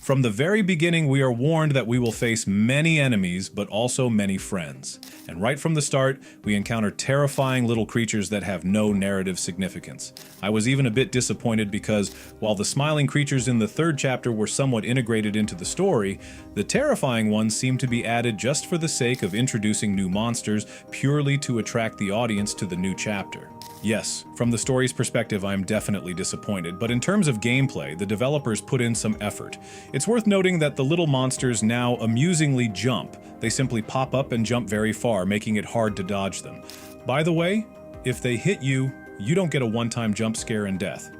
From the very beginning, we are warned that we will face many enemies, but also many friends. And right from the start, we encounter terrifying little creatures that have no narrative significance. I was even a bit disappointed because, while the smiling creatures in the third chapter were somewhat integrated into the story, the terrifying ones seemed to be added just for the sake of introducing new monsters, purely to attract the audience to the new chapter. Yes, from the story's perspective, I am definitely disappointed, but in terms of gameplay, the developers put in some effort. It's worth noting that the little monsters now amusingly jump. They simply pop up and jump very far, making it hard to dodge them. By the way, if they hit you, you don't get a one-time jump scare and death.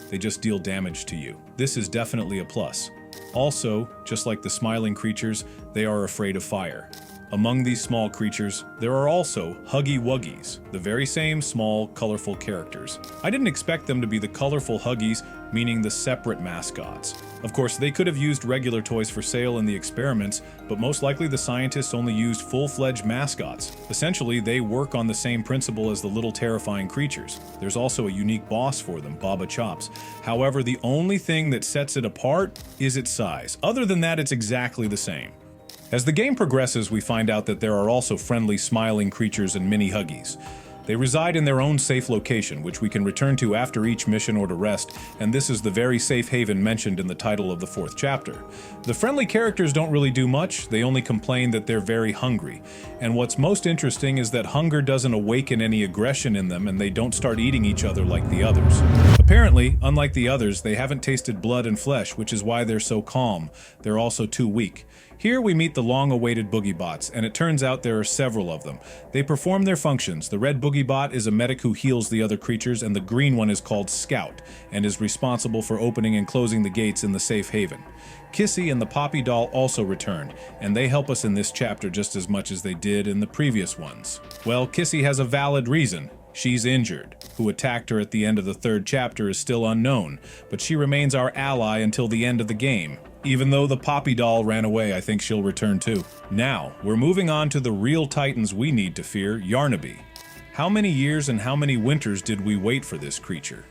They just deal damage to you. This is definitely a plus. Also, just like the smiling creatures, they are afraid of fire. Among these small creatures, there are also Huggy Wuggies, the very same small, colorful characters. I didn't expect them to be the colorful Huggies, meaning the separate mascots. Of course, they could have used regular toys for sale in the experiments, but most likely the scientists only used full-fledged mascots. Essentially, they work on the same principle as the little terrifying creatures. There's also a unique boss for them, Baba Chops. However, the only thing that sets it apart is its size. Other than that, it's exactly the same. As the game progresses, we find out that there are also friendly, smiling creatures and mini Huggies. They reside in their own safe location, which we can return to after each mission or to rest, and this is the very safe haven mentioned in the title of the fourth chapter. The friendly characters don't really do much, they only complain that they're very hungry. And what's most interesting is that hunger doesn't awaken any aggression in them, and they don't start eating each other like the others. Apparently, unlike the others, they haven't tasted blood and flesh, which is why they're so calm. They're also too weak. Here we meet the long-awaited Boogie Bots, and it turns out there are several of them. They perform their functions. The red Boogie Bot is a medic who heals the other creatures, and the green one is called Scout, and is responsible for opening and closing the gates in the safe haven. Kissy and the Poppy Doll also returned, and they help us in this chapter just as much as they did in the previous ones. Well, Kissy has a valid reason. She's injured. Who attacked her at the end of the third chapter is still unknown, but she remains our ally until the end of the game. Even though the Poppy Doll ran away, I think she'll return too. Now, we're moving on to the real titans we need to fear, Yarnaby. How many years and how many winters did we wait for this creature?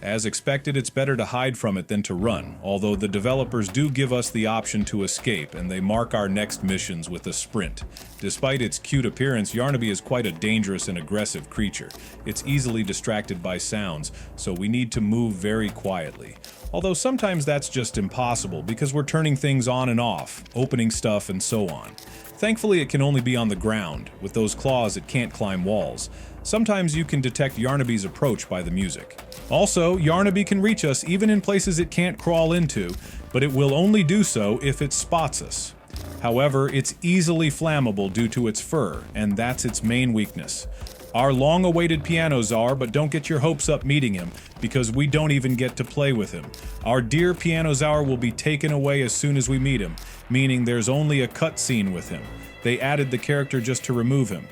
As expected, it's better to hide from it than to run, although the developers do give us the option to escape, and they mark our next missions with a sprint. Despite its cute appearance, Yarnaby is quite a dangerous and aggressive creature. It's easily distracted by sounds, so we need to move very quietly. Although sometimes that's just impossible because we're turning things on and off, opening stuff and so on. Thankfully, it can only be on the ground. With those claws, it can't climb walls. Sometimes you can detect Yarnaby's approach by the music. Also, Yarnaby can reach us even in places it can't crawl into, but it will only do so if it spots us. However, it's easily flammable due to its fur, and that's its main weakness. Our long-awaited Piano Zar, but don't get your hopes up meeting him, because we don't even get to play with him. Our dear Piano Zar will be taken away as soon as we meet him, meaning there's only a cutscene with him. They added the character just to remove him.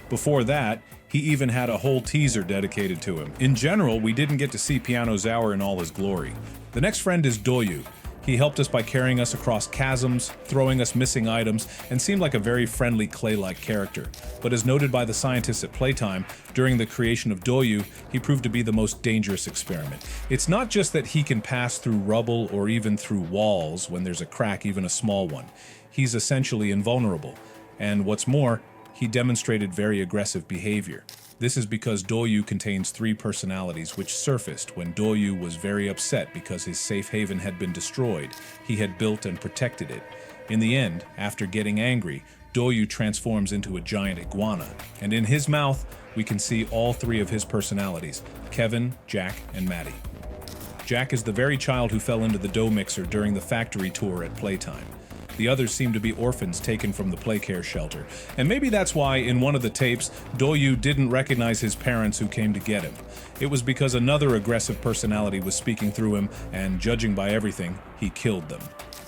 Before that, he even had a whole teaser dedicated to him. In general, we didn't get to see Piano Zar in all his glory. The next friend is Doyu. He helped us by carrying us across chasms, throwing us missing items, and seemed like a very friendly clay-like character. But as noted by the scientists at Playtime, during the creation of Doyu, he proved to be the most dangerous experiment. It's not just that he can pass through rubble or even through walls when there's a crack, even a small one. He's essentially invulnerable. And what's more, he demonstrated very aggressive behavior. This is because Doyu contains 3 personalities which surfaced when Doyu was very upset because his safe haven had been destroyed. He had built and protected it. In the end, after getting angry, Doyu transforms into a giant iguana, and in his mouth, we can see all 3 of his personalities, Kevin, Jack, and Maddie. Jack is the very child who fell into the dough mixer during the factory tour at Playtime. The others seem to be orphans taken from the playcare shelter, and maybe that's why in one of the tapes, Doyu didn't recognize his parents who came to get him. It was because another aggressive personality was speaking through him, and judging by everything, he killed them.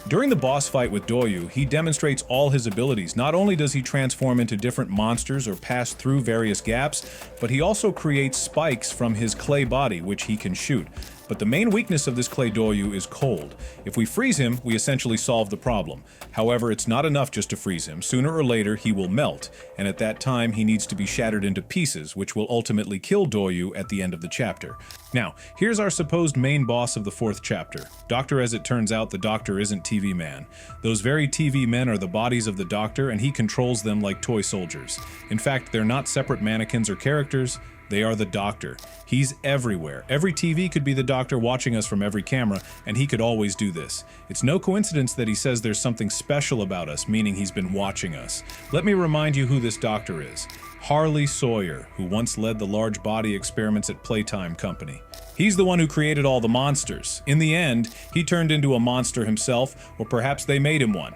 During the boss fight with Doyu, he demonstrates all his abilities. Not only does he transform into different monsters or pass through various gaps, but he also creates spikes from his clay body which he can shoot. But the main weakness of this clay Doyu is cold. If we freeze him, we essentially solve the problem. However, it's not enough just to freeze him. Sooner or later, he will melt, and at that time, he needs to be shattered into pieces, which will ultimately kill Doyu at the end of the chapter. Now, here's our supposed main boss of the 4th chapter. Doctor, as it turns out, the Doctor isn't TV Man. Those very TV men are the bodies of the Doctor, and he controls them like toy soldiers. In fact, they're not separate mannequins or characters. They are the Doctor. He's everywhere. Every TV could be the Doctor watching us from every camera, and he could always do this. It's no coincidence that he says there's something special about us, meaning he's been watching us. Let me remind you who this Doctor is. Harley Sawyer, who once led the large body experiments at Playtime Company. He's the one who created all the monsters. In the end, he turned into a monster himself, or perhaps they made him one.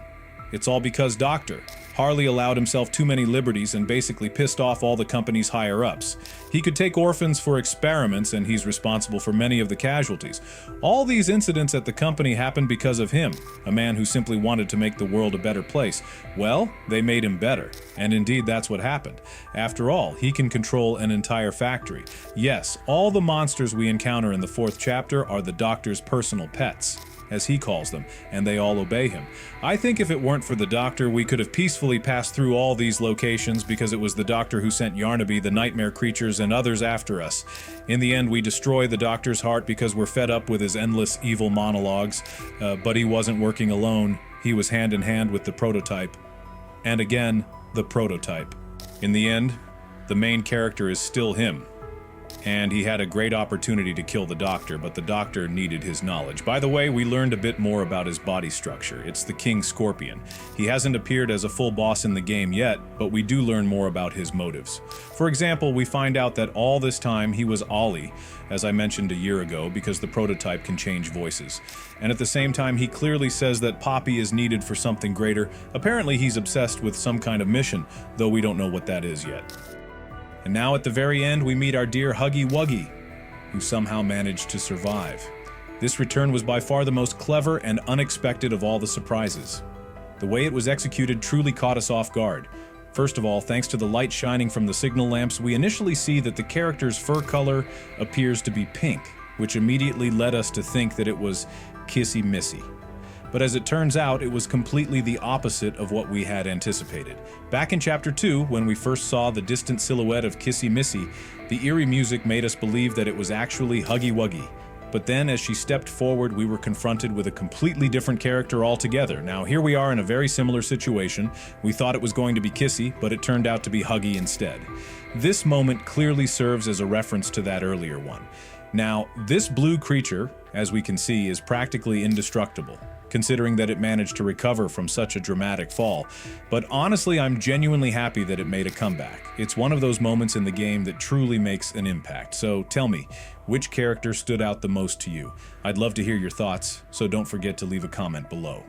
It's all because Doctor. Harley allowed himself too many liberties and basically pissed off all the company's higher-ups. He could take orphans for experiments, and he's responsible for many of the casualties. All these incidents at the company happened because of him, a man who simply wanted to make the world a better place. Well, they made him better, and indeed that's what happened. After all, he can control an entire factory. Yes, all the monsters we encounter in the 4th chapter are the Doctor's personal pets, as he calls them, and they all obey him. I think if it weren't for the Doctor, we could have peacefully passed through all these locations because it was the Doctor who sent Yarnaby, the nightmare creatures, and others after us. In the end, we destroy the Doctor's heart because we're fed up with his endless evil monologues, but he wasn't working alone. He was hand in hand with the prototype. And again, the prototype. In the end, the main character is still him. And he had a great opportunity to kill the Doctor, but the Doctor needed his knowledge. By the way, we learned a bit more about his body structure. It's the King Scorpion. He hasn't appeared as a full boss in the game yet, but we do learn more about his motives. For example, we find out that all this time he was Ollie, as I mentioned a year ago, because the prototype can change voices. And at the same time, he clearly says that Poppy is needed for something greater. Apparently, he's obsessed with some kind of mission, though we don't know what that is yet. And now at the very end, we meet our dear Huggy Wuggy, who somehow managed to survive. This return was by far the most clever and unexpected of all the surprises. The way it was executed truly caught us off guard. First of all, thanks to the light shining from the signal lamps, we initially see that the character's fur color appears to be pink, which immediately led us to think that it was Kissy Missy. But as it turns out, it was completely the opposite of what we had anticipated. Back in Chapter 2, when we first saw the distant silhouette of Kissy Missy, the eerie music made us believe that it was actually Huggy Wuggy. But then, as she stepped forward, we were confronted with a completely different character altogether. Now, here we are in a very similar situation. We thought it was going to be Kissy, but it turned out to be Huggy instead. This moment clearly serves as a reference to that earlier one. Now, this blue creature, as we can see, is practically indestructible, considering that it managed to recover from such a dramatic fall. But honestly, I'm genuinely happy that it made a comeback. It's one of those moments in the game that truly makes an impact. So tell me, which character stood out the most to you? I'd love to hear your thoughts, so don't forget to leave a comment below.